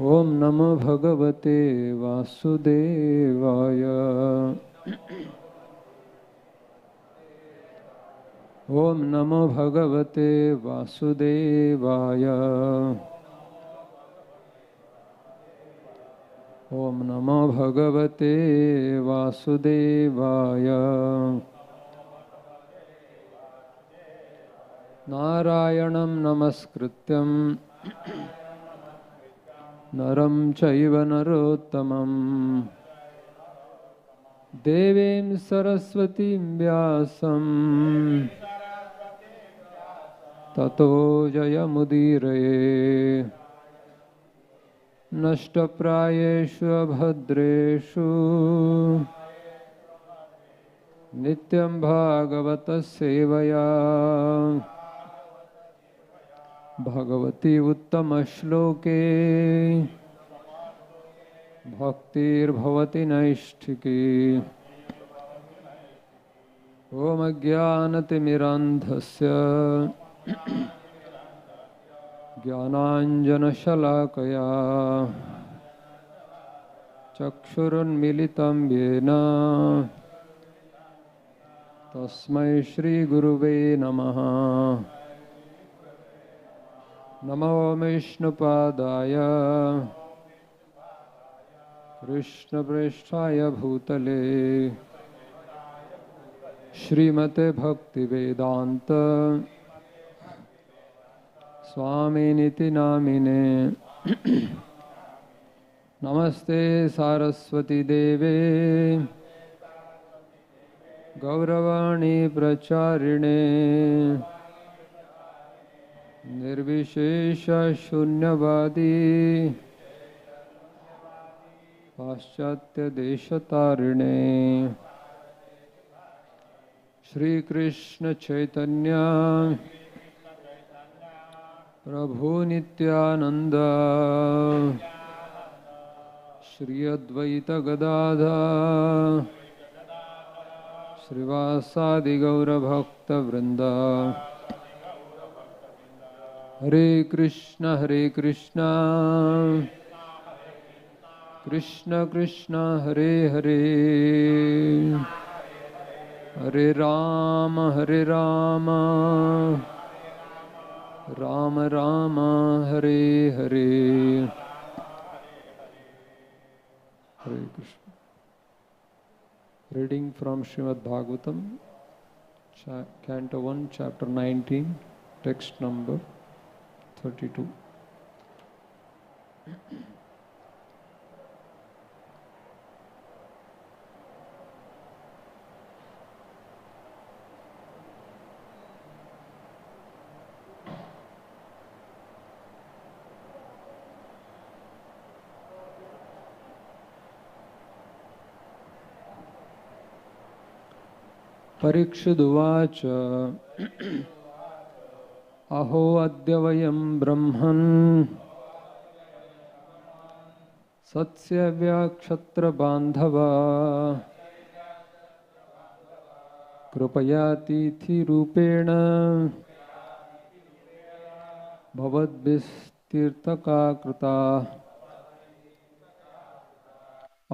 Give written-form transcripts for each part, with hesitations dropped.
ओम नमो भगवते वासुदेवाय। ओम नमो भगवते वासुदेवाय। ओम नमो भगवते वासुदेवाय। नारायणं नमस्कृत्यं नरं चैव नरोत्तमं देवीं सरस्वतीं व्यासं ततो जयमुदीरये। नष्टप्रायेषु अभद्रेषु नित्यं भागवतः सेवया भगवती उत्तमश्लोके भक्तिर्भवति नैष्ठिकी। ॐ अज्ञानतिमिरान्धस्य ज्ञानाञ्जनशलाकया चक्षुरुन्मिलितं येन तस्मै श्रीगुरुवे नमः। नमो विष्णुपादाय कृष्णप्रेष्ठाय भूतले श्रीमते भक्तिवेदान्त स्वामिनिति नामिने। नमस्ते सारस्वती देवे गौरवाणी प्रचारिणे निर्विशेष शून्यवादी पाश्चात्य देशतारिणे। श्री कृष्ण चैतन्य प्रभु नित्यानंद श्री अद्वैत गदाधर श्रीवासादि गौर भक्त वृंद। हरे कृष्ण कृष्ण कृष्ण हरे हरे हरे राम राम राम हरे हरे। हरे Krishna. Reading from Srimad Bhagavatam, Canto 1, Chapter 19, Text number 32. परीक्षिदुवाच अहो अद्य वयं ब्रह्मन् सत्स्यव्याक्षत्रबान्धवा कृपयातिथिरूपेण भवद्भिस्तीर्थका कृता।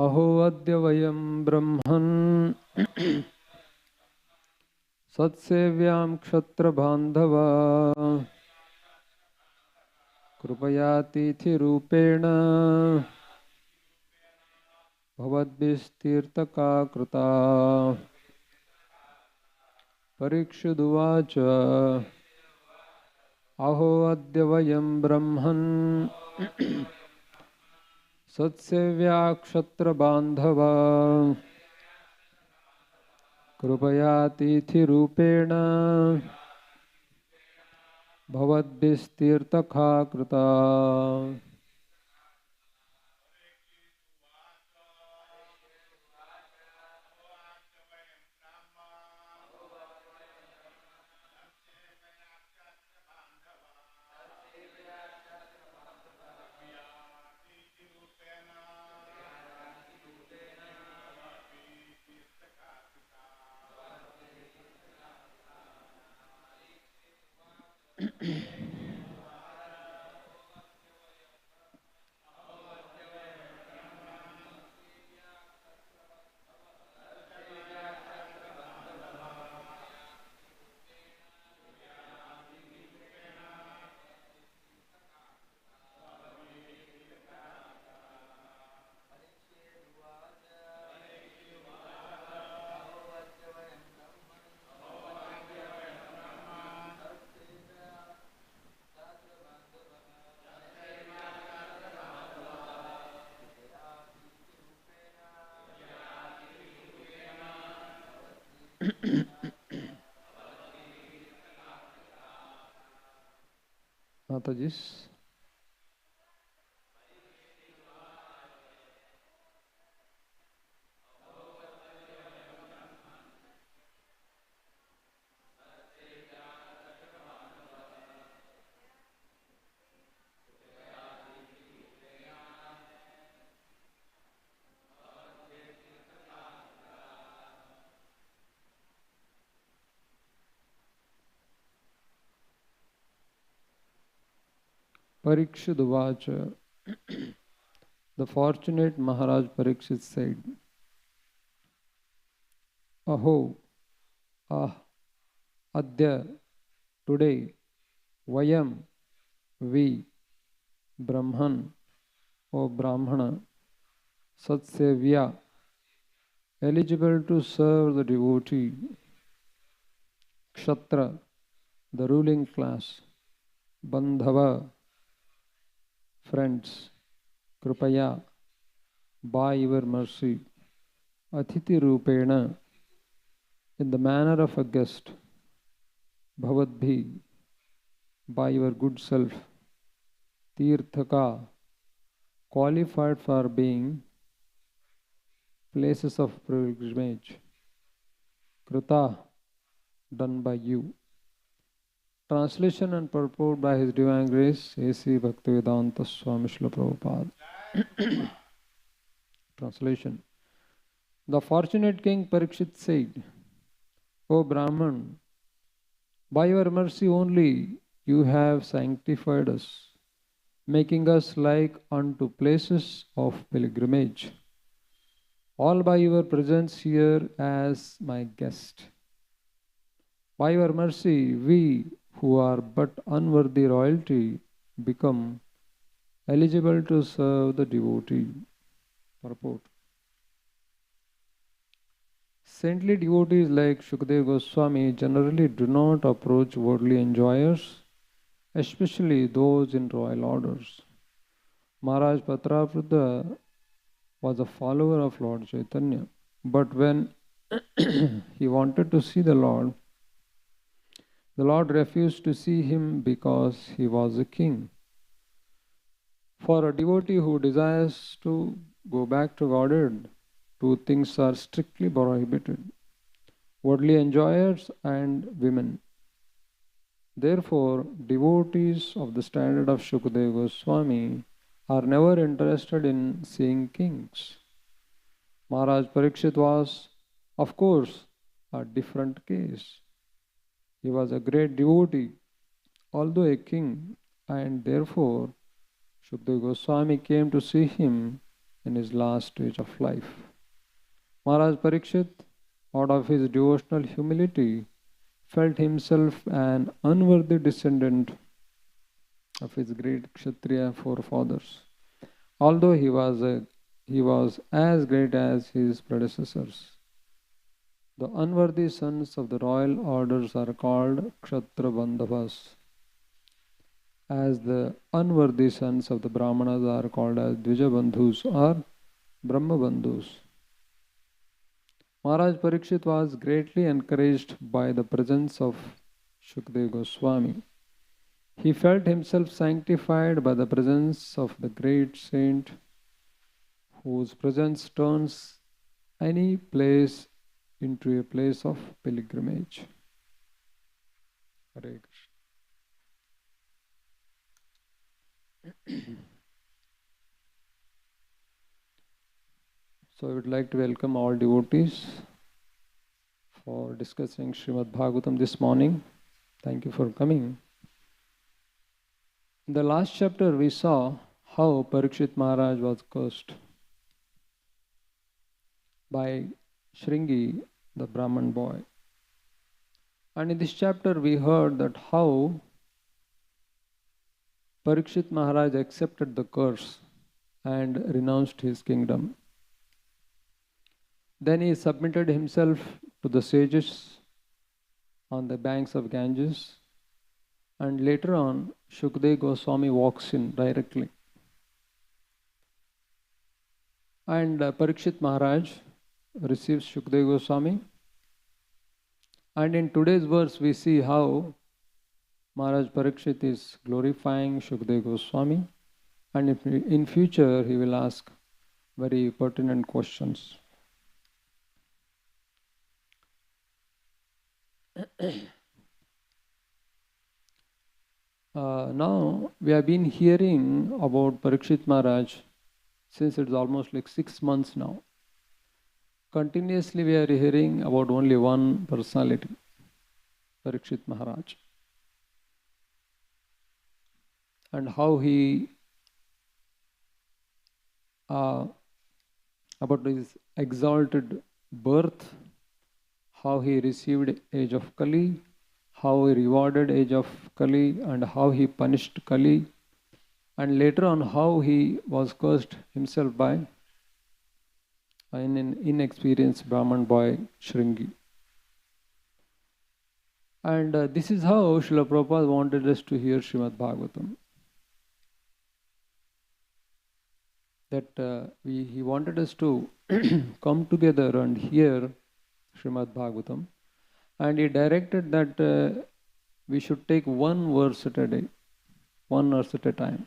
अहो अद्य वयं ब्रह्मन् सत्सेव्यां क्षत्रबान्धवा कृपयातिथिरूपेण भवद्भिस्तीर्थका कृता। परीक्षिदुवाच अहो अद्य वयं ब्रह्मन् सत्सेव्या क्षत्रबान्धवा कृपयातिथिरूपेण भवद्भिस्तीर्थका कृता। Matajis. Parikshit Uvacha. The fortunate Maharaj Parikshit said, Aho, ah, adya, today, vayam, we, Brahman, O Brahmana, Satsevya, eligible to serve the devotee, Kshatriya, the ruling class, Bandhava, friends, Kripaya, by your mercy, Atiti Rupena, in the manner of a guest, Bhavadbhi, by your good self, Tirthaka, qualified for being places of pilgrimage, Krita, done by you. Translation and purport by His Divine Grace, A.C. Bhaktivedanta Swami Srila Prabhupada. Translation. The fortunate King Parikshit said, O Brahman, by your mercy only you have sanctified us, making us like unto places of pilgrimage, all by your presence here as my guest. By your mercy, we who are but unworthy royalty become eligible to serve the devotee. Purport. Saintly devotees like Shukadeva Goswami generally do not approach worldly enjoyers, especially those in royal orders. Maharaj Patraprudha was a follower of Lord Chaitanya, but when he wanted to see the Lord refused to see him because he was a king. For a devotee who desires to go back to Godhead, two things are strictly prohibited: worldly enjoyers and women. Therefore, devotees of the standard of Shukadeva Goswami are never interested in seeing kings. Maharaj Parikshit was, of course, a different case. He was a great devotee, although a king, and therefore Shukadeva Goswami came to see him in his last stage of life. Maharaj Parikshit, out of his devotional humility, felt himself an unworthy descendant of his great Kshatriya forefathers, although he was as great as his predecessors. The unworthy sons of the royal orders are called Kshatriya Bandhavas, as the unworthy sons of the Brahmanas are called as Dvija Bandhus or Brahma Bandhus. Maharaj Parikshit was greatly encouraged by the presence of Shukadeva Goswami. He felt himself sanctified by the presence of the great saint, whose presence turns any place into a place of pilgrimage. Hare Krishna. So I would like to welcome all devotees for discussing Srimad Bhagavatam this morning. Thank you for coming. In the last chapter we saw how Parikshit Maharaj was cursed by Shringi, the Brahman boy. And in this chapter we heard that how Parikshit Maharaj accepted the curse and renounced his kingdom. Then he submitted himself to the sages on the banks of Ganges, and later on Shukadeva Goswami walks in directly. And Parikshit Maharaj receives Shukadeva Goswami. And in today's verse we see how Maharaj Parikshit is glorifying Shukdev Goswami, and in future he will ask very pertinent questions. Now we have been hearing about Parikshit Maharaj since it's almost like 6 months now. Continuously we are hearing about only one personality, Parikshit Maharaj, and how he about his exalted birth, how he received age of Kali, how he rewarded age of Kali, and how he punished Kali, and later on how he was cursed himself by an inexperienced Brahman boy Shringi. And this is how Srila Prabhupada wanted us to hear Srimad Bhagavatam. That he wanted us to come together and hear Srimad Bhagavatam, and he directed that we should take one verse at a day, one verse at a time,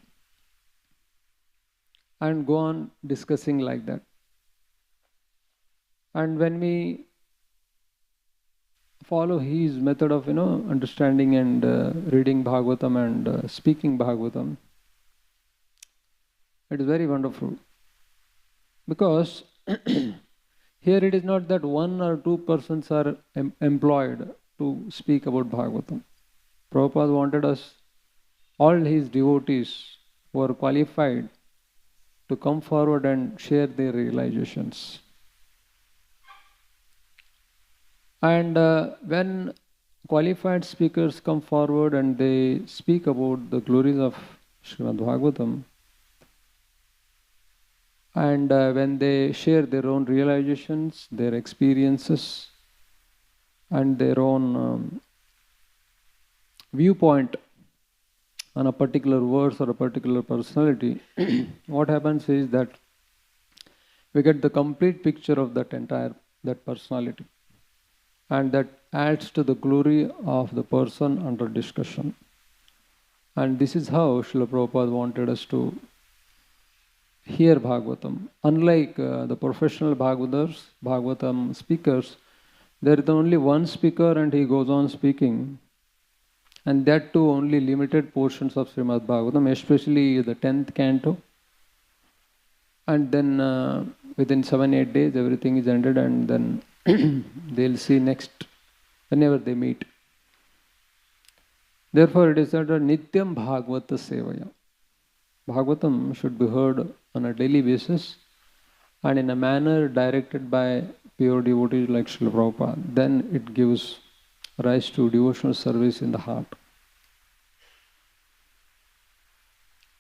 and go on discussing like that. And when we follow his method of understanding and reading Bhagavatam and speaking Bhagavatam, it is very wonderful, because here it is not that one or two persons are employed to speak about Bhagavatam. Prabhupada wanted us, all his devotees who are qualified, to come forward and share their realizations. And when qualified speakers come forward and they speak about the glories of Srimad Bhagavatam, and when they share their own realizations, their experiences, and their own viewpoint on a particular verse or a particular personality, what happens is that we get the complete picture of that personality, and that adds to the glory of the person under discussion. And this is how Srila Prabhupada wanted us to hear Bhagavatam. Unlike the professional Bhagavatam speakers, there is only one speaker and he goes on speaking, and that too only limited portions of Srimad Bhagavatam, especially the 10th canto. And then within 7-8 days everything is ended, and then they'll see next whenever they meet. Therefore it is said that Nityam Bhagavata Sevaya. Bhagavatam should be heard on a daily basis and in a manner directed by pure devotees like Srila Prabhupada. Then it gives rise to devotional service in the heart.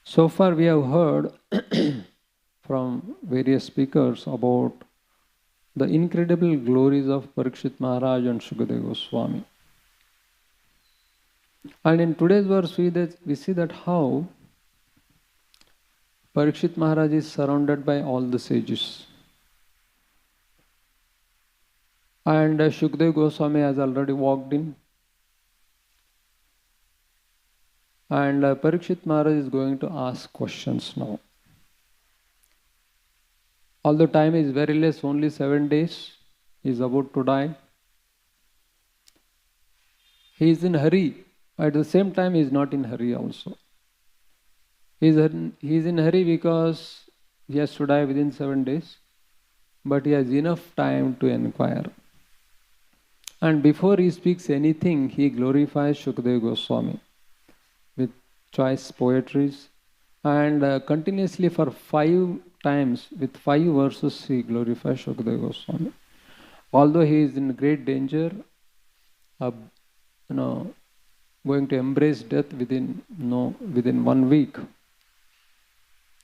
So far we have heard from various speakers about the incredible glories of Parikshit Maharaj and Shukadeva Goswami. And in today's verse we see that how Parikshit Maharaj is surrounded by all the sages. And Shukadeva Goswami has already walked in. And Parikshit Maharaj is going to ask questions now. Although time is very less, only 7 days, he is about to die. He is in hurry. At the same time, he is not in hurry also. He is in hurry because he has to die within 7 days, but he has enough time to inquire. And before he speaks anything, he glorifies Shukadeva Goswami with choice poetries, and continuously for 5 times, with 5 verses, he glorifies Shukadeva Goswami. Although he is in great danger of going to embrace death within 1 week,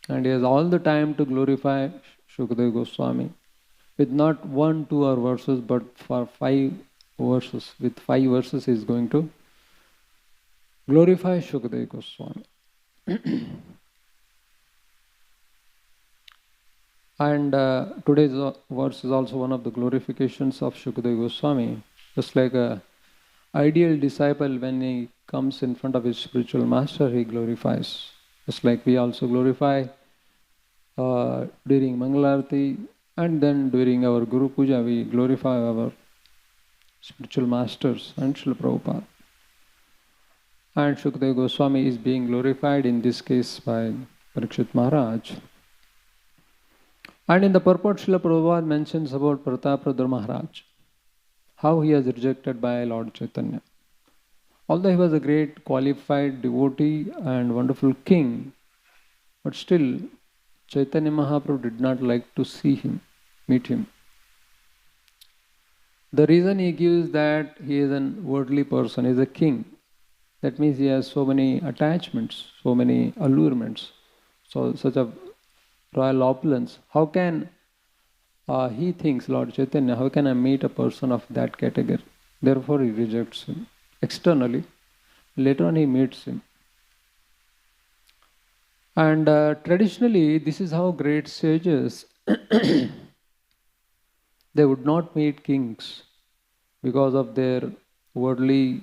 and he has all the time to glorify Shukadeva Goswami with not 1, 2 or verses, but for 5 verses. With 5 verses he is going to glorify Shukadeva Goswami. And today's verse is also one of the glorifications of Shukadeva Goswami. Just like a ideal disciple, when he comes in front of his spiritual master, he glorifies. Just like we also glorify during Mangalarti, and then during our Guru Puja, we glorify our spiritual masters and Srila Prabhupada. And Shukadeva Goswami is being glorified in this case by Parikshit Maharaj. And in the purport, Srila Prabhupada mentions about Prataprudra Maharaj, how he was rejected by Lord Chaitanya. Although he was a great qualified devotee and wonderful king, but still Chaitanya Mahaprabhu did not like to see him, meet him. The reason he gives that he is an worldly person, he is a king. That means he has so many attachments, so many allurements, so such a royal opulence. How can he thinks, Lord Chaitanya, how can I meet a person of that category? Therefore he rejects him externally. Later on he meets him. And traditionally this is how great sages, they would not meet kings because of their worldly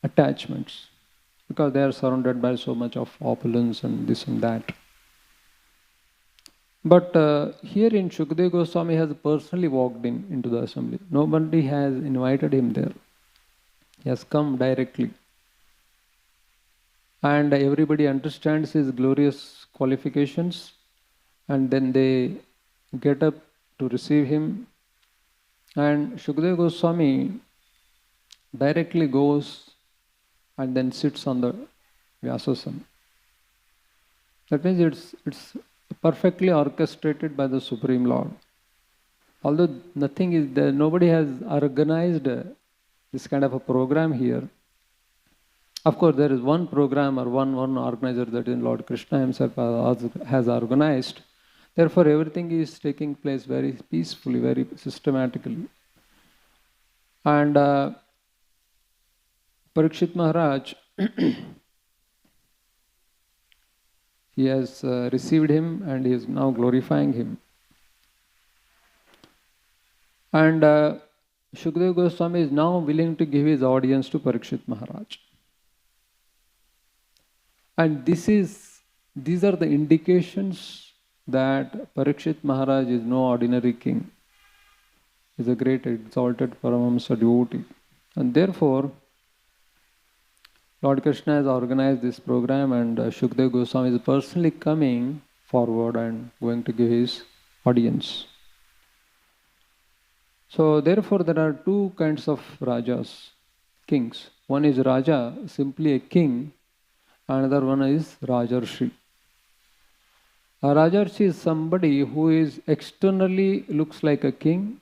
attachments, because they are surrounded by so much of opulence and this and that. But here in Shukadeva Goswami has personally walked into the assembly. Nobody has invited him there. He has come directly. And everybody understands his glorious qualifications, and then they get up to receive him. And Shukadeva Goswami directly goes and then sits on the Vyasasana. That means it's perfectly orchestrated by the Supreme Lord. Although nothing is there, nobody has organized this kind of a program here. Of course, there is one program or one organizer, that is Lord Krishna himself has organized. Therefore, everything is taking place very peacefully, very systematically. And Parikshit Maharaj, he has received him and he is now glorifying him. And Shukadeva Goswami is now willing to give his audience to Parikshit Maharaj. And these are the indications that Parikshit Maharaj is no ordinary king. He is a great exalted Paramahamsa devotee. And therefore, Lord Krishna has organized this program, and Shukadeva Goswami is personally coming forward and going to give his audience. So therefore there are two kinds of Rajas, kings. One is Raja, simply a king. Another one is Rajarshi. A Rajarshi is somebody who is externally looks like a king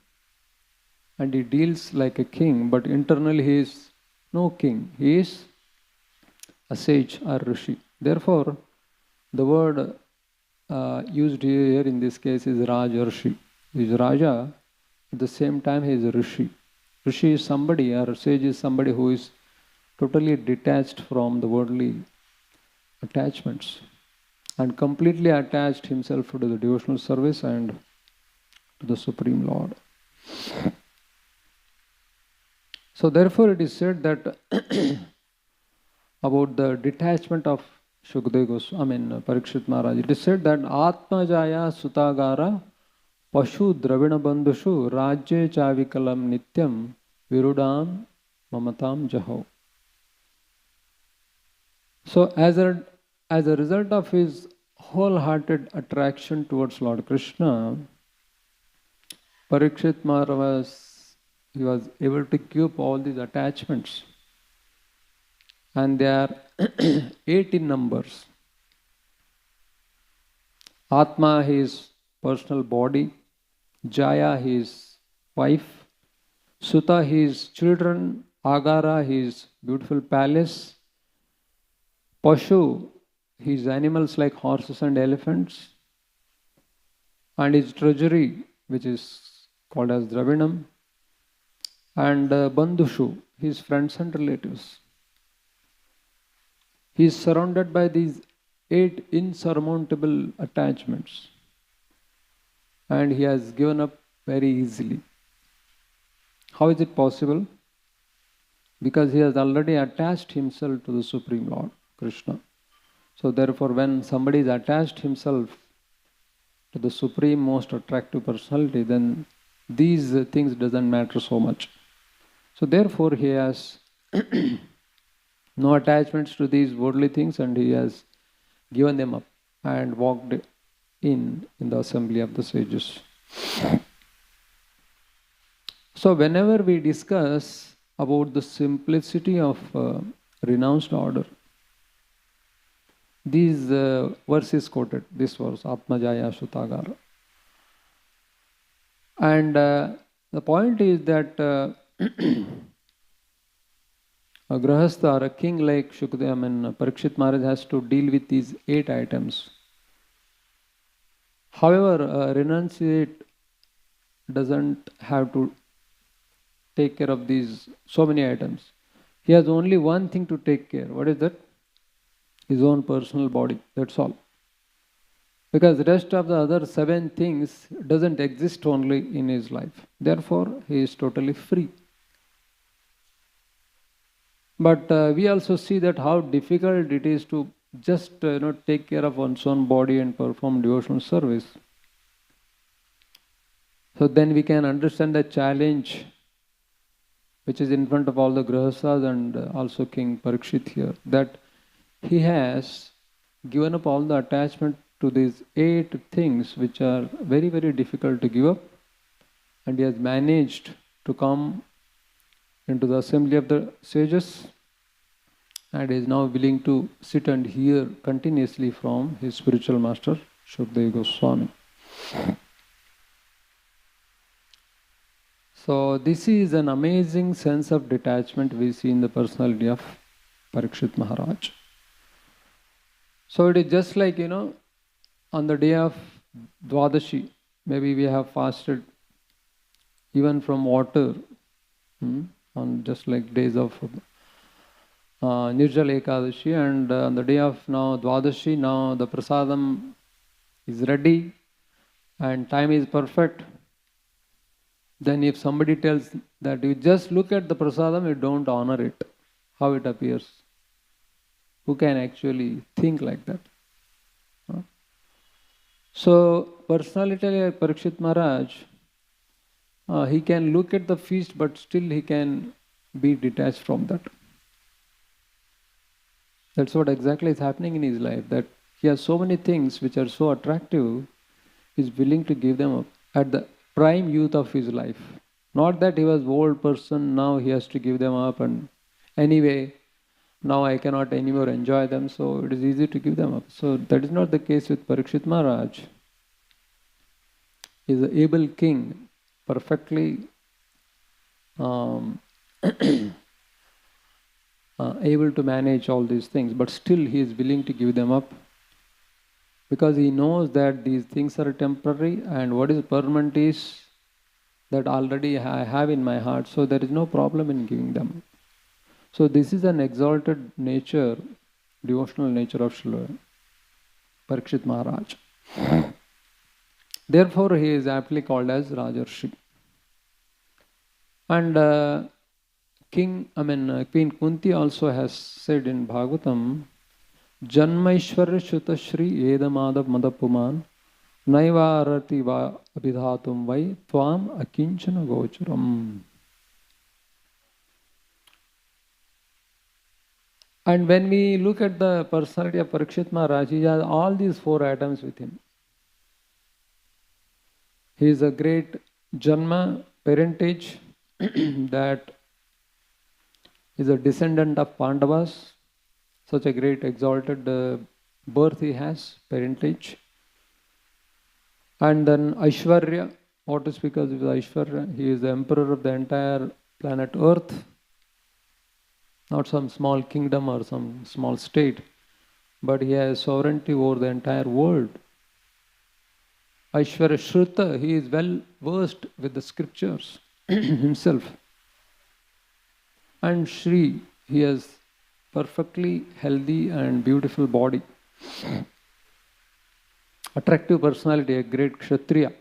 and he deals like a king, but internally he is no king. He is a sage or Rishi. Therefore, the word used here in this case is Rajarshi. He is Raja, at the same time he is a Rishi. Rishi is somebody, or sage is somebody who is totally detached from the worldly attachments and completely attached himself to the devotional service and to the Supreme Lord. So therefore it is said that about the detachment of Shukadeva Goswami, Parikshit Maharaj, it is said that Atma Jaya Sutagara Pashu Dravina Bandhushu Rajye Chavikalam Nityam Virudam Mamatam Jaho. So as a result of his wholehearted attraction towards Lord Krishna, Parikshit Maharaj was able to keep all these attachments. And they are 8 in numbers. Atma, his personal body. Jaya, his wife. Suta, his children. Agara, his beautiful palace. Pashu, his animals like horses and elephants. And his treasury, which is called as Dravinam. And Bandhushu, his friends and relatives. He is surrounded by these 8 insurmountable attachments, and he has given up very easily. How is it possible? because he has already attached himself to the Supreme Lord, Krishna. So therefore, when somebody is attached himself to the supreme most attractive personality, then these things doesn't matter so much. So therefore, he has no attachments to these worldly things, and he has given them up and walked in the assembly of the sages. So whenever we discuss about the simplicity of renounced order, these verses quoted, this verse, Atmajaya Sutagara. And the point is that a grahastha or a king like Shukdev, Parikshit Maharaj has to deal with these 8 items. However, a renunciate doesn't have to take care of these so many items. He has only one thing to take care. What is that? His own personal body. That's all. Because the rest of the other 7 things doesn't exist only in his life. Therefore, he is totally free. But we also see that how difficult it is to just take care of one's own body and perform devotional service. So then we can understand the challenge which is in front of all the grahasthas and also King Parikshit here, that he has given up all the attachment to these 8 things which are very, very difficult to give up, and he has managed to come into the assembly of the sages, and is now willing to sit and hear continuously from his spiritual master, Shukdev Goswami. So this is an amazing sense of detachment we see in the personality of Parikshit Maharaj. So it is just like, on the day of Dwadashi, maybe we have fasted even from water, on just like days of Nirjala Ekadashi, and on the day of now Dwadashi, now the prasadam is ready and time is perfect. Then if somebody tells that you just look at the prasadam, you don't honor it, how it appears. Who can actually think like that? So personality like Parikshit Maharaj, he can look at the feast, but still he can be detached from that. That's what exactly is happening in his life, that he has so many things which are so attractive, he's willing to give them up at the prime youth of his life. Not that he was old person, now he has to give them up, and anyway, now I cannot anymore enjoy them, so it is easy to give them up. So that is not the case with Parikshit Maharaj. He is an able king, perfectly able to manage all these things, but still he is willing to give them up, because he knows that these things are temporary, and what is permanent is that already I have in my heart, so there is no problem in giving them up. So this is an exalted nature, devotional nature of Srila Parikshit Maharaj. Therefore, he is aptly called as Rajarshi. And Queen Kunti also has said in Bhagavatam, Janmaishwarya Shuta Shri Edamada Madapuman Naivarati Va Abhidhatum Vai Tvam Akinchana Gocharam. And when we look at the personality of Parikshit Maharaj, he has all these 4 items with him. He is a great Janma, parentage, that is a descendant of Pandavas, such a great exalted birth he has, parentage. And then Aishwarya, what is because of Aishwarya? He is the emperor of the entire planet Earth. Not some small kingdom or some small state, but he has sovereignty over the entire world. Aishwarya Shruta, he is well versed with the scriptures himself. And Shri, he has perfectly healthy and beautiful body. Attractive personality, a great Kshatriya,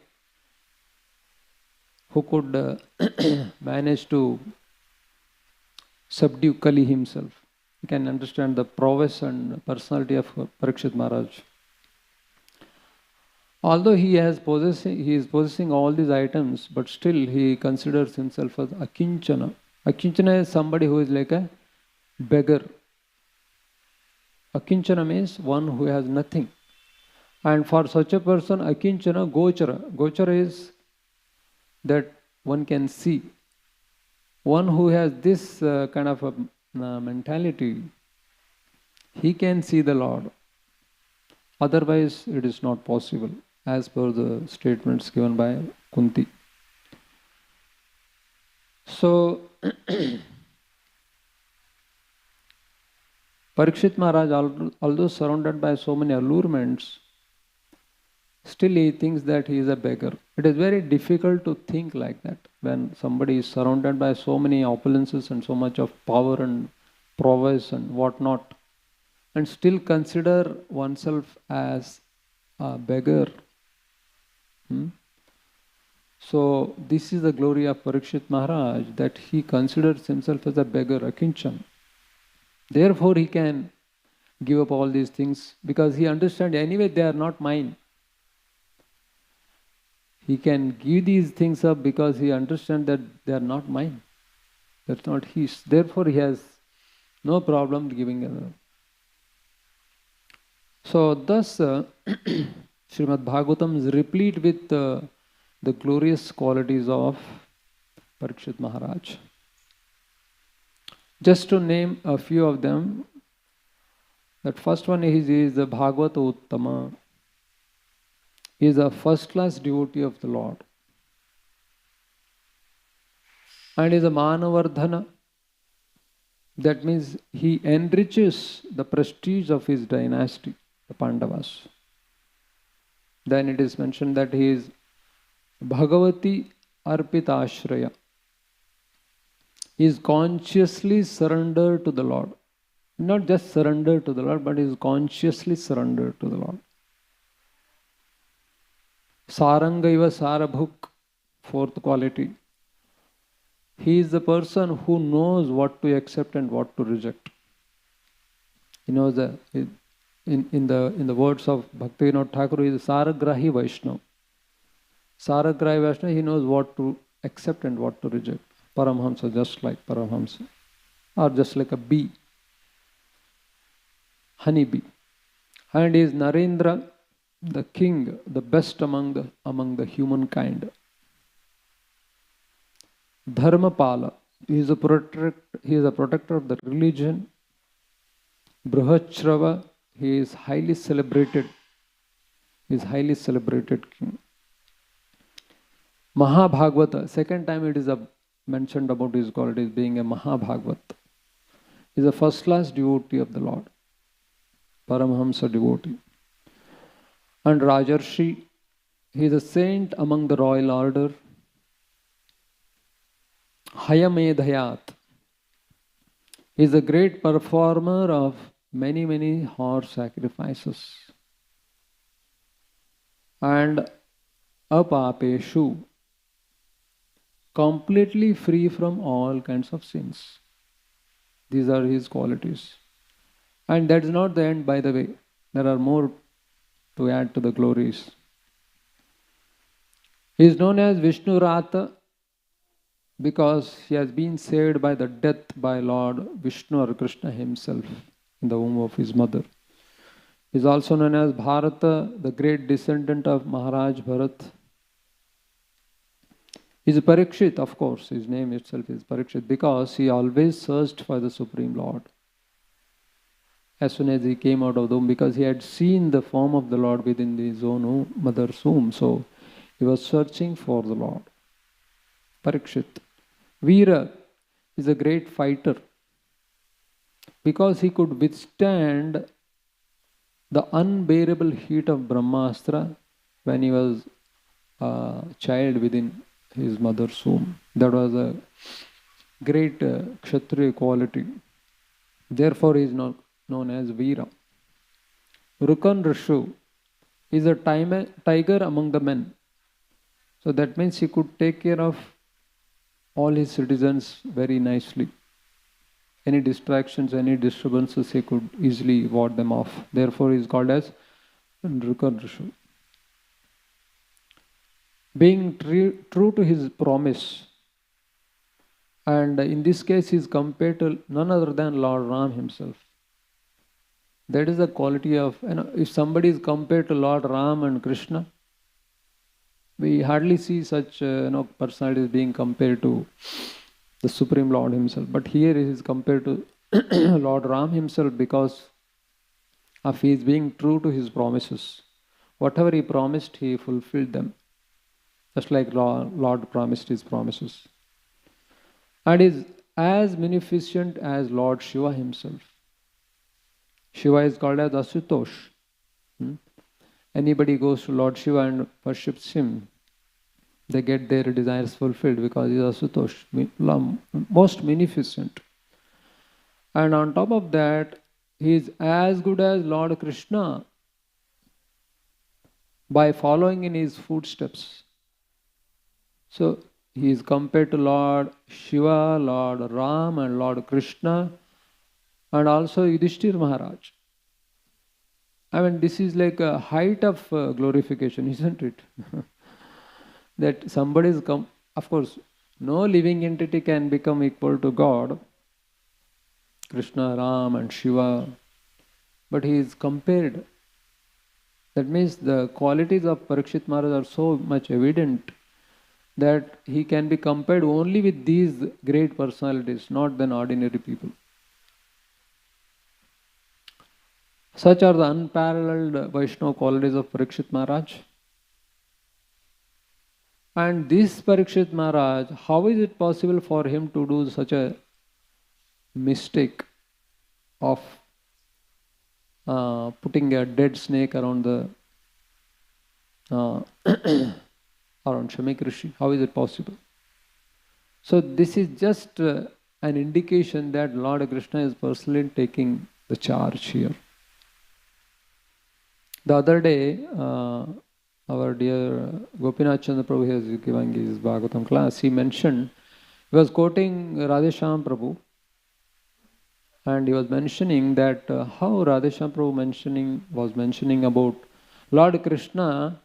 who could manage to subdue Kali himself. You can understand the prowess and personality of Parikshit Maharaj. Although he is possessing all these items, but still he considers himself as akinchana. Akinchana is somebody who is like a beggar. Akinchana means one who has nothing. And for such a person, akinchana, gochara. Gochara is that one can see. One who has this kind of a mentality, he can see the Lord. Otherwise, it is not possible, as per the statements given by Kunti. So, Parikshit Maharaj, although surrounded by so many allurements, still he thinks that he is a beggar. It is very difficult to think like that when somebody is surrounded by so many opulences and so much of power and prowess and whatnot, and still consider oneself as a beggar. So this is the glory of Parikshit Maharaj, that he considers himself as a beggar, akinchan. Therefore he can give up all these things because he understands anyway they are not mine. He can give these things up because he understands that they are not mine. That's not his. Therefore he has no problem giving them up. So thus Srimad Bhagavatam is replete with the glorious qualities of Parikshit Maharaj. Just to name a few of them, that first one is the Bhagavata Uttama. He is a first-class devotee of the Lord. And is a Manavardhana. That means he enriches the prestige of his dynasty, the Pandavas. Then it is mentioned that he is Bhagavati Arpita Ashraya. He is consciously surrendered to the Lord. Not just surrendered to the Lord, but he is consciously surrendered to the Lord. Sarangaiva Sarabhuk, fourth quality. He is the person who knows what to accept and what to reject. He knows that in the words of Bhaktivinoda Thakur, he is Saragrahi Vaishnava. Saragrahi Vaishnava, he knows what to accept and what to reject. Paramhamsa, just like Paramhamsa. Or just like a bee. Honey bee. And he is Narendra, the king, the best among the humankind. Dharmapala, he is a protector of the religion. Brihachrava, he is highly celebrated. He is highly celebrated king. Mahabhagavata, second time it is mentioned about his qualities being a Mahabhagavat. He is a first-class devotee of the Lord. Paramhamsa devotee. And Rajarshi, he is a saint among the royal order. Hayamedhayat, he is a great performer of many horse sacrifices. And Apapeshu, completely free from all kinds of sins. These are his qualities. And that is not the end, by the way. There are more to add to the glories. He is known as Vishnu Rata because he has been saved by the death by Lord Vishnu or Krishna himself in the womb of his mother. He is also known as Bharata, the great descendant of Maharaj Bharat. He is Parikshit, of course, his name itself is Parikshit, because he always searched for the Supreme Lord. As soon as he came out of the womb, because he had seen the form of the Lord within his own mother's womb, so he was searching for the Lord. Parikshit. Veera is a great fighter because he could withstand the unbearable heat of Brahmastra when he was a child within his mother's womb. That was a great Kshatriya quality. Therefore, he is known as Veera. Rukan Rishu is a tiger among the men. So that means he could take care of all his citizens very nicely. any distractions, any disturbances, he could easily ward them off. Therefore, he is called as Nrukar. Being true to his promise, and in this case, he is compared to none other than Lord Ram himself. That is the quality of, if somebody is compared to Lord Ram and Krishna, we hardly see such personalities being compared to the Supreme Lord himself. But here he is compared to Lord Ram himself because of his being true to his promises. Whatever he promised, he fulfilled them. Just like Lord promised his promises. And is as munificent as Lord Shiva himself. Shiva is called as Asutosh. Anybody goes to Lord Shiva and worships him, they get their desires fulfilled because he is Asutosh, most munificent. And on top of that, he is as good as Lord Krishna by following in his footsteps. So he is compared to Lord Shiva, Lord Ram and Lord Krishna and also Yudhishthir Maharaj. I mean, this is like a height of glorification, isn't it? That somebody is of course, no living entity can become equal to God, Krishna, Ram and Shiva, but he is compared. That means the qualities of Parikshit Maharaj are so much evident that he can be compared only with these great personalities, not than ordinary people. Such are the unparalleled Vaishnava qualities of Parikshit Maharaj. And this Parikshit Maharaj, how is it possible for him to do such a mistake of putting a dead snake around the around Shamik Rishi? How is it possible? So this is just an indication that Lord Krishna is personally taking the charge here. The other day, our dear Gopinath Prabhu has given his Bhagavatam class. He mentioned, he was quoting Radha Prabhu, and he was mentioning that how Radha Prabhu was mentioning about Lord Krishna,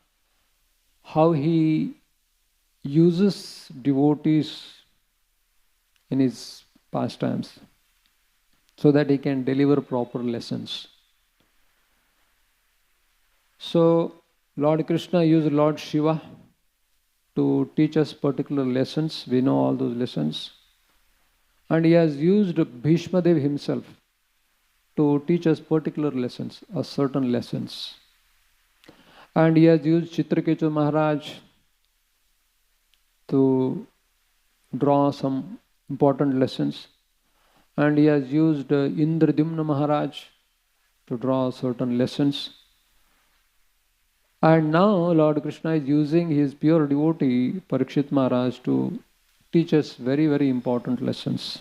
how he uses devotees in his pastimes so that he can deliver proper lessons. So Lord Krishna used Lord Shiva to teach us particular lessons. We know all those lessons. And he has used Bhishma Dev himself to teach us particular lessons, certain lessons. And he has used Chitraketu Maharaj to draw some important lessons. And he has used Indradyumna Maharaj to draw certain lessons. And now Lord Krishna is using his pure devotee Parikshit Maharaj to teach us very, very important lessons.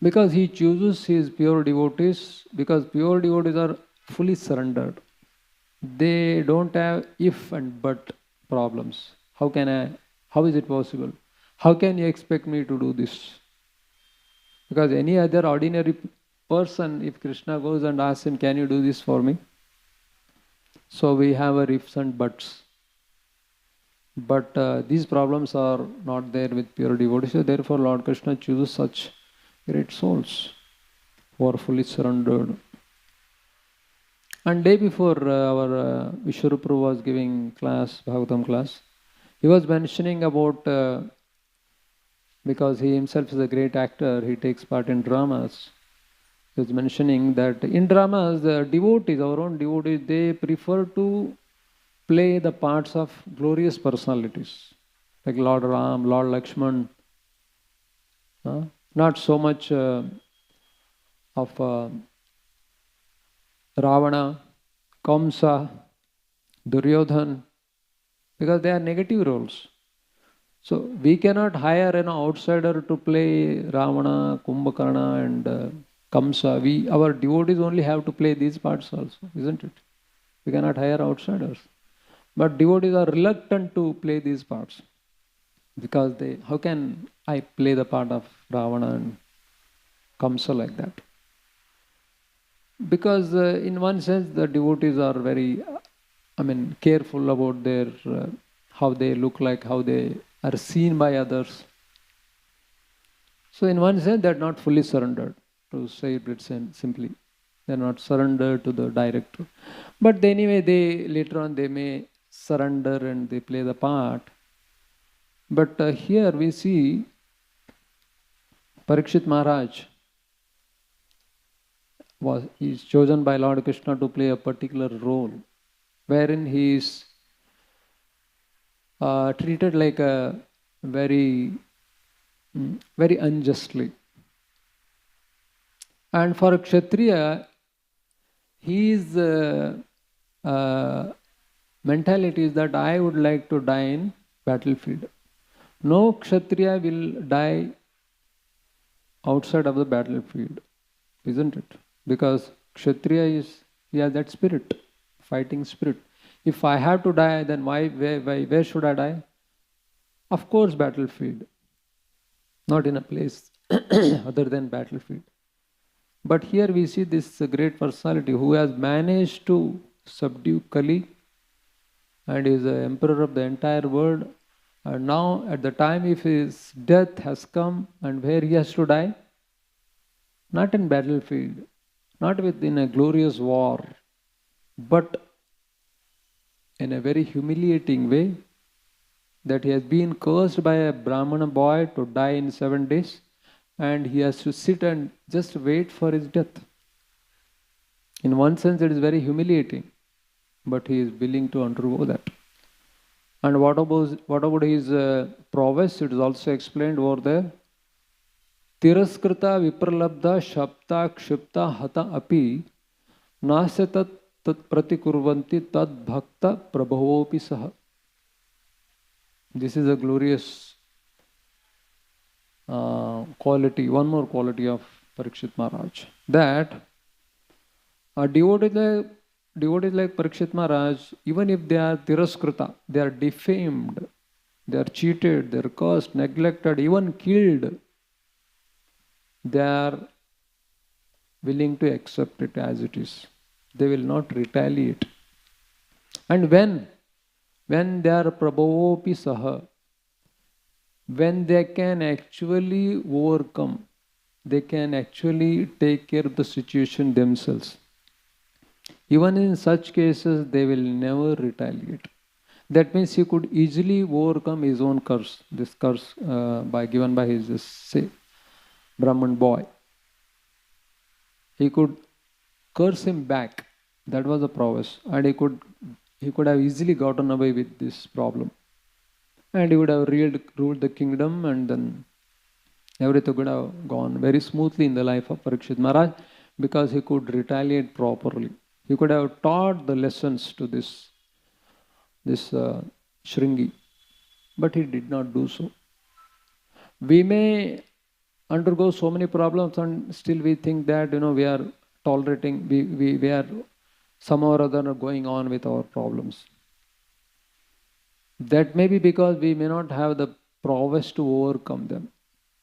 Because he chooses his pure devotees, because pure devotees are fully surrendered. They don't have if and but problems. How is it possible? How can you expect me to do this? Because any other ordinary person, if Krishna goes and asks him, can you do this for me? So we have a ifs and buts. But these problems are not there with pure devotees. So therefore Lord Krishna chooses such great souls who are fully surrendered. And day before our Vishwarup Prabhu was giving class, Bhagavatam class, he was mentioning about, because he himself is a great actor, he takes part in dramas. He was mentioning that in dramas, the devotees, our own devotees, they prefer to play the parts of glorious personalities, like Lord Ram, Lord Lakshman. Not so much of Ravana, Kamsa, Duryodhan, because they are negative roles. So we cannot hire an outsider to play Ravana, Kumbhakarna and Kamsa. Our devotees only have to play these parts also, isn't it? We cannot hire outsiders. But devotees are reluctant to play these parts. Because how can I play the part of Ravana and Kamsa like that? Because in one sense the devotees are very, careful about their how they look like, how they are seen by others. So in one sense they are not fully surrendered, to say it simply. They are not surrendered to the director. But anyway, they later on they may surrender and they play the part. But here we see Parikshit Maharaj is chosen by Lord Krishna to play a particular role, wherein he is treated like a very unjustly. And for a Kshatriya, his mentality is that I would like to die in battlefield. No Kshatriya will die outside of the battlefield, isn't it? Because Kshatriya he has that spirit, fighting spirit. If I have to die, then where should I die? Of course, battlefield. Not in a place other than battlefield. But here we see this great personality who has managed to subdue Kali and is the emperor of the entire world. And now at the time if his death has come, and where he has to die? Not in battlefield, not within a glorious war, but in a very humiliating way, that he has been cursed by a Brahmana boy to die in 7 days, and he has to sit and just wait for his death. In one sense it is very humiliating, but he is willing to undergo that. And what about his prowess? It is also explained over there. Tiraskrita vipralabdha shapta kshipta hata api nasya tat pratikurvanti tad bhakta prabhavopi saha. This is a glorious quality, one more quality of Parikshit Maharaj. That a devotees like Parikshit Maharaj, even if they are tiraskrita, they are defamed, they are cheated, they are cursed, neglected, even killed, they are willing to accept it as it is. They will not retaliate. And when they are prabhavopi saha, when they can actually overcome, they can actually take care of the situation themselves. Even in such cases, they will never retaliate. That means he could easily overcome his own curse, this curse given by his, say, Brahman boy. He could curse him back. That was the prowess. And he could have easily gotten away with this problem. And he would have ruled the kingdom, and then everything would have gone very smoothly in the life of Parikshit Maharaj, because he could retaliate properly. He could have taught the lessons to this Shringi, but he did not do so. We may undergo so many problems and still we think that we are tolerating, we are somehow or other going on with our problems. That may be because we may not have the prowess to overcome them.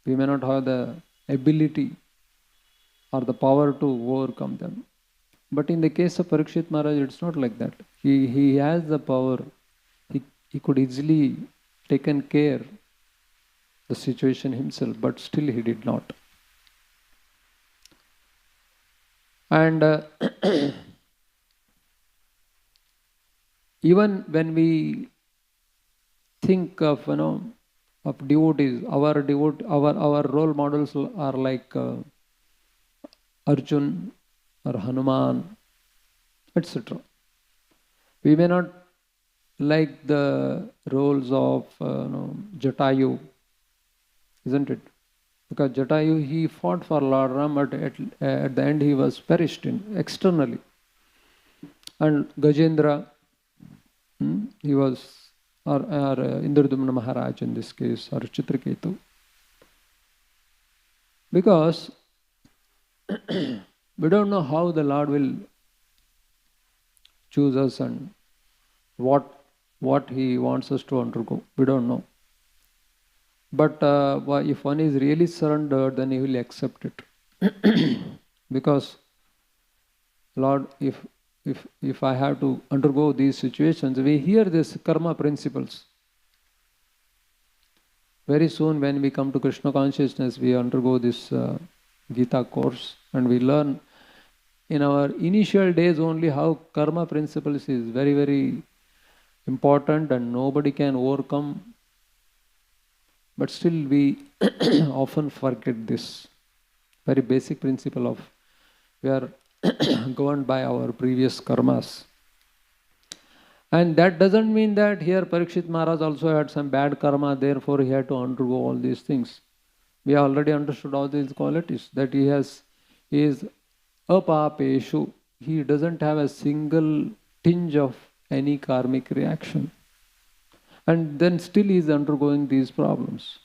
We may not have the ability or the power to overcome them. But in the case of Parikshit Maharaj, it's not like that. He has the power. He could easily taken care the situation himself, but still he did not. And even when we think of of devotees, our role models are like Arjun or Hanuman, etc. We may not like the roles of Jatayu, isn't it? Because Jatayu, he fought for Lord Ram, but at the end he was perished externally. And Gajendra, he was, or Indradumna Maharaj in this case, or Chitraketu. Because we don't know how the Lord will choose us and what he wants us to undergo. We don't know. But if one is really surrendered, then he will accept it. Because Lord, if I have to undergo these situations, we hear this karma principles. Very soon when we come to Krishna consciousness, we undergo this Gita course and we learn in our initial days only how karma principles is very, very important and nobody can overcome. But still we often forget this very basic principle of we are governed by our previous karmas. And that doesn't mean that here Parikshit Maharaj also had some bad karma, therefore he had to undergo all these things. We already understood all these qualities, that he is apapeshu. He doesn't have a single tinge of any karmic reaction. And then still he is undergoing these problems.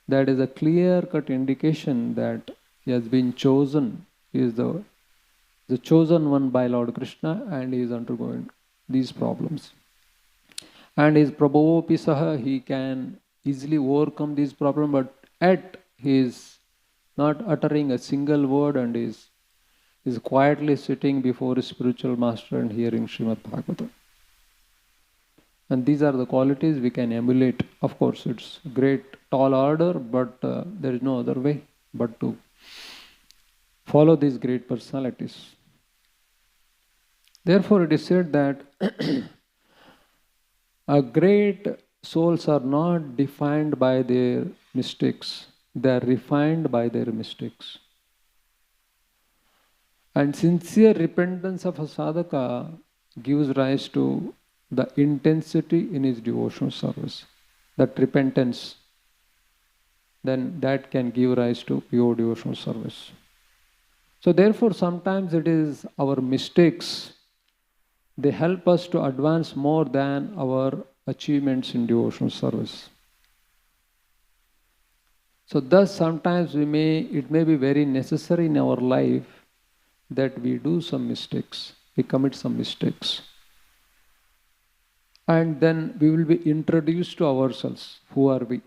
That is a clear-cut indication that he has been chosen. He is the chosen one by Lord Krishna and he is undergoing these problems. And his Prabhuopi Saha, he can easily overcome these problems, but yet he is not uttering a single word and is quietly sitting before his spiritual master and hearing Srimad Bhagavatam. And these are the qualities we can emulate. Of course, it's great tall order, but there is no other way but to follow these great personalities. Therefore, it is said that great souls are not defined by their mistakes. They are refined by their mistakes. And sincere repentance of a sadhaka gives rise to the intensity in his devotional service. That repentance, then that can give rise to pure devotional service. So therefore, sometimes it is our mistakes, they help us to advance more than our achievements in devotional service. So thus sometimes it may be very necessary in our life that we do some mistakes, we commit some mistakes. And then we will be introduced to ourselves. Who are we?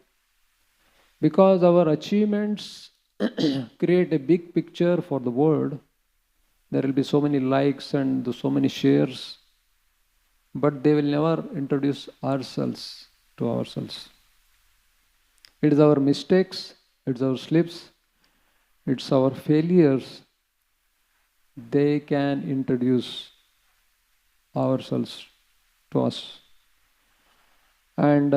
Because our achievements create a big picture for the world. There will be so many likes and so many shares, but they will never introduce ourselves to ourselves. It is our mistakes, it's our slips, it's our failures. They can introduce ourselves to us. And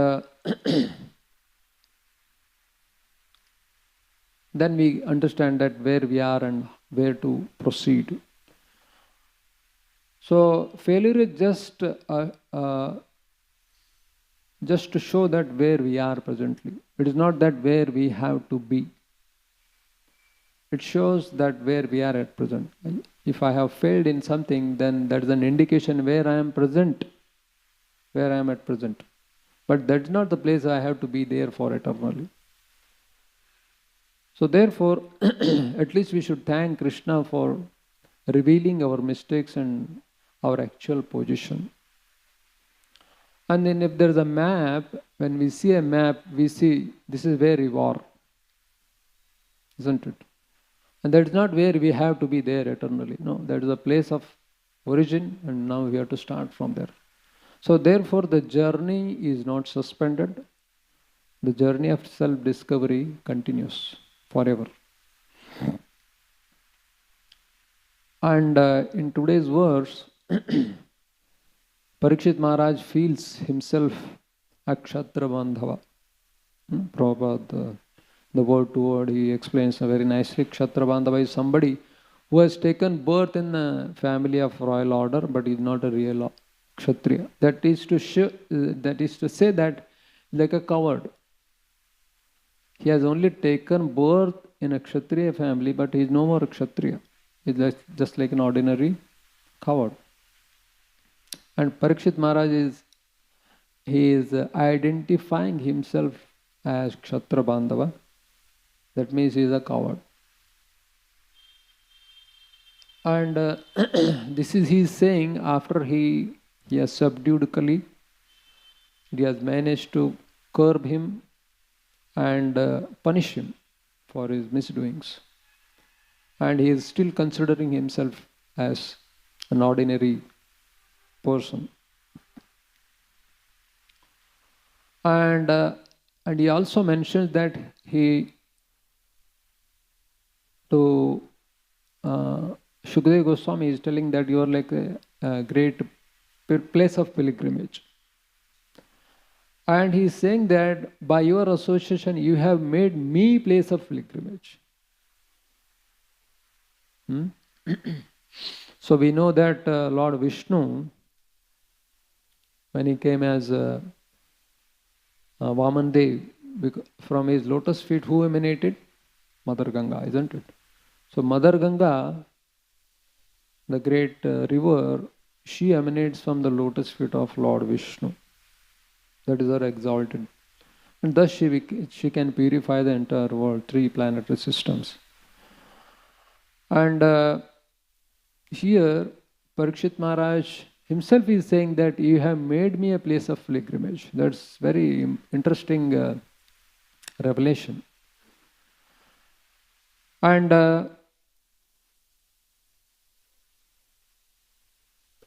then we understand that where we are and where to proceed. So failure is just to show that where we are presently. It is not that where we have to be. It shows that where we are at present. If I have failed in something, then that is an indication where I am present, where I am at present. But that's not the place I have to be there for eternally. So therefore, at least we should thank Krishna for revealing our mistakes and our actual position. And then if there is a map, when we see a map, we see this is where we are, isn't it? And that is not where we have to be there eternally. No, that is a place of origin and now we have to start from there. So therefore the journey is not suspended. The journey of self-discovery continues forever. And in today's verse, Parikshit Maharaj feels himself a Kshatriya Bandhava. Prabhupada, the word to word, he explains very nicely. Kshatriya Bandhava is somebody who has taken birth in a family of royal order, but is not a real Kshatriya. That is to say that like a coward. He has only taken birth in a Kshatriya family, but he is no more a Kshatriya. He is just like an ordinary coward. And Parikshit Maharaj is identifying himself as Kshatriya Bandhava. That means he is a coward. And this is he is saying after he has subdued Kali, he has managed to curb him and punish him for his misdoings. And he is still considering himself as an ordinary person. And he also mentions that he to Shukdev Goswami is telling that you are like a great place of pilgrimage. And he is saying that by your association you have made me place of pilgrimage. So we know that Lord Vishnu, when he came as Vaman Dev, from his lotus feet, who emanated? Mother Ganga, isn't it? So Mother Ganga, the great river, she emanates from the lotus feet of Lord Vishnu. That is her exalted. And thus she can purify the entire world, 3 planetary systems. And here, Parikshit Maharaj himself is saying that you have made me a place of pilgrimage. That's very interesting revelation. And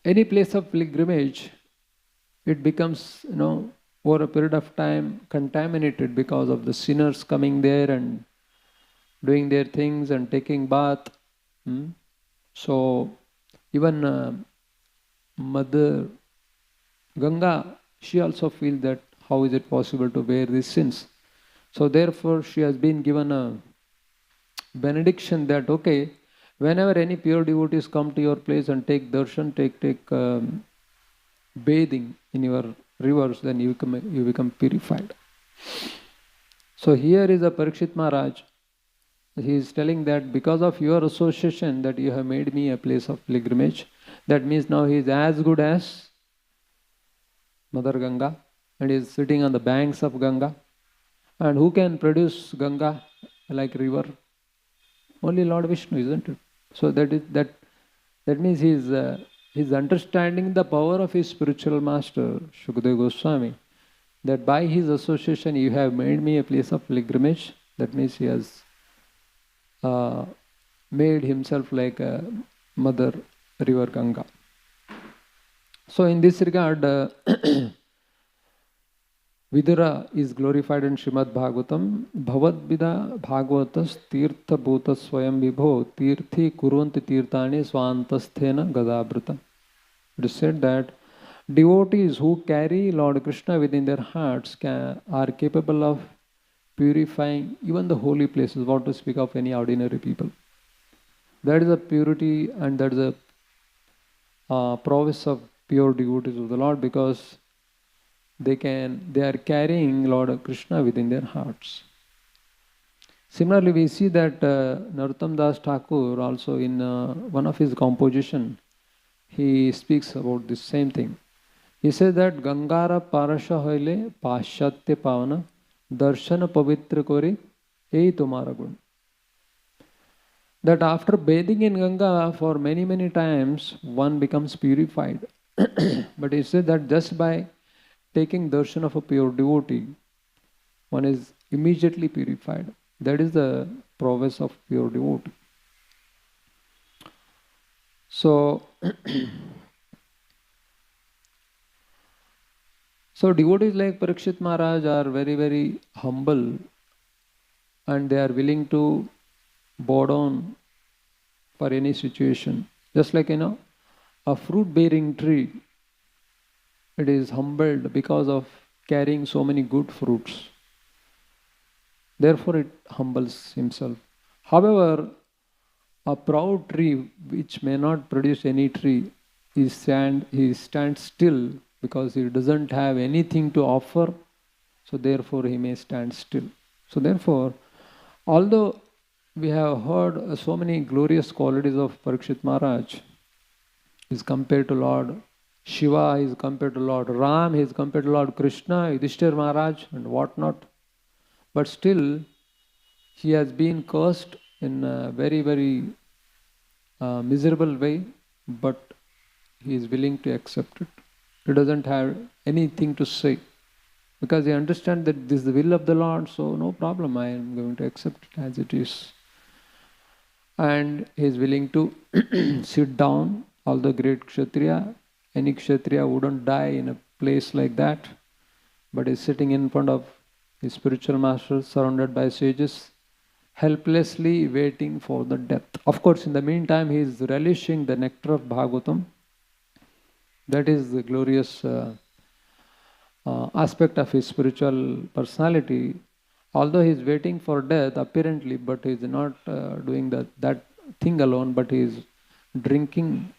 any place of pilgrimage, it becomes, over a period of time contaminated because of the sinners coming there and doing their things and taking bath. So even Mother Ganga, she also feels that how is it possible to bear these sins. So therefore she has been given a benediction that, okay, whenever any pure devotees come to your place and take darshan, take bathing in your rivers, then you become purified. So here is a Parikshit Maharaj. He is telling that because of your association that you have made me a place of pilgrimage. That means now he is as good as Mother Ganga and is sitting on the banks of Ganga. And who can produce Ganga like river? Only Lord Vishnu, isn't it? So that means he is understanding the power of his spiritual master, Shukdev Goswami, that by his association you have made me a place of pilgrimage. That means he has made himself like a mother river Ganga. So in this regard, Vidura is glorified in Srimad Bhagavatam. Bhavad Vida Bhagavatas Tirtha Bhuta Swayam Vibho Tirthi Kurunti Tirthani Swantasthena Gadabrata. It is said that devotees who carry Lord Krishna within their hearts are capable of purifying even the holy places, what to speak of any ordinary people. That is a purity and that is a prowess of pure devotees of the Lord, because they are carrying Lord Krishna within their hearts. Similarly, we see that Narottam Das Thakur also in one of his composition, he speaks about this same thing. He says that Gangara Parasha Hoile Pashatya Pavana Darshana Pavitra Kori Ei Tumara Gun. That after bathing in Ganga for many, many times, one becomes purified. But he said that just by taking darshan of a pure devotee, one is immediately purified. That is the prowess of pure devotee. So, devotees like Parikshit Maharaj are very, very humble, and they are willing to bow down for any situation. Just like, a fruit-bearing tree, it is humbled because of carrying so many good fruits. Therefore, it humbles himself. However, a proud tree which may not produce any tree, he stands still because he doesn't have anything to offer. So therefore, he may stand still. So therefore, although we have heard so many glorious qualities of Parikshit Maharaj, he is compared to Lord Shiva, he is compared to Lord Ram, he is compared to Lord Krishna, Yudhishthir Maharaj and whatnot. But still, he has been cursed in a very, very miserable way, but he is willing to accept it. He doesn't have anything to say. because he understands that this is the will of the Lord, so no problem, I am going to accept it as it is. And he is willing to sit down. All the great Kshatriya, any Kshatriya wouldn't die in a place like that, but is sitting in front of his spiritual master, surrounded by sages, helplessly waiting for the death. Of course, in the meantime, he is relishing the nectar of Bhagavatam. That is the glorious aspect of his spiritual personality. Although he is waiting for death, apparently, but he is not doing that thing alone, but he is drinking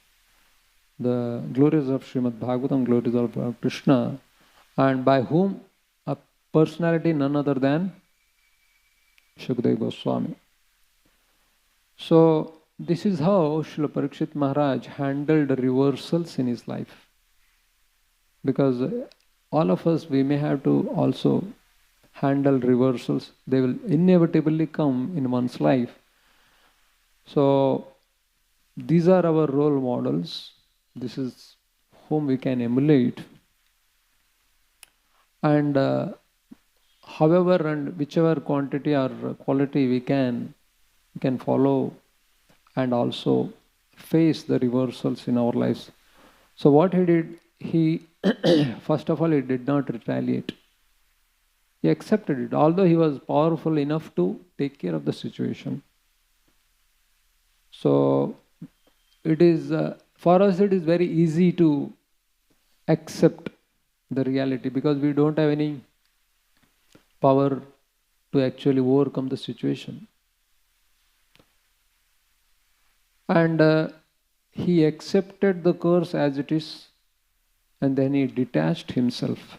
the glories of Srimad Bhagavatam, glories of Krishna, and by whom? A personality none other than Shukadeva Goswami. So, this is how Srila Parikshit Maharaj handled reversals in his life. Because all of us, we may have to also handle reversals. They will inevitably come in one's life. So, these are our role models. This is whom we can emulate. And however and whichever quantity or quality we can follow and also face the reversals in our lives. So what he did, he first of all, he did not retaliate. He accepted it, although he was powerful enough to take care of the situation. So it is, for us it is very easy to accept the reality because we don't have any power to actually overcome the situation. And he accepted the curse as it is, and then he detached himself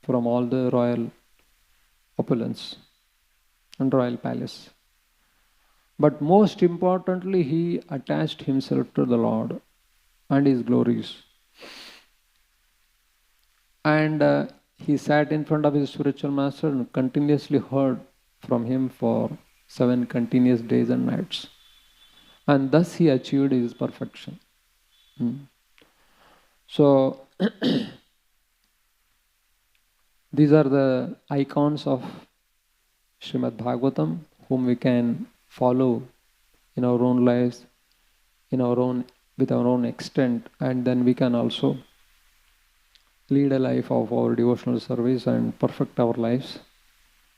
from all the royal opulence and royal palace. But most importantly, he attached himself to the Lord and his glories. And he sat in front of his spiritual master and continuously heard from him for 7 continuous days and nights. And thus he achieved his perfection. So, these are the icons of Srimad Bhagavatam, whom we can follow in our own lives, with our own extent, and then we can also lead a life of our devotional service and perfect our lives.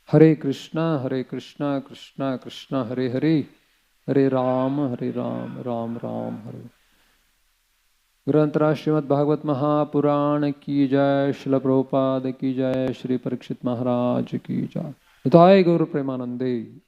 Hare Krishna, Krishna Krishna, Hare Hare, Hare Ram, Ram Ram, Hare. ग्रंथराज Shrimad Bhagavat Mahapuran की जय, श्रील प्रभुपाद की जय, श्री परीक्षित महाराज की जय। निताय गौर प्रेमानंदे।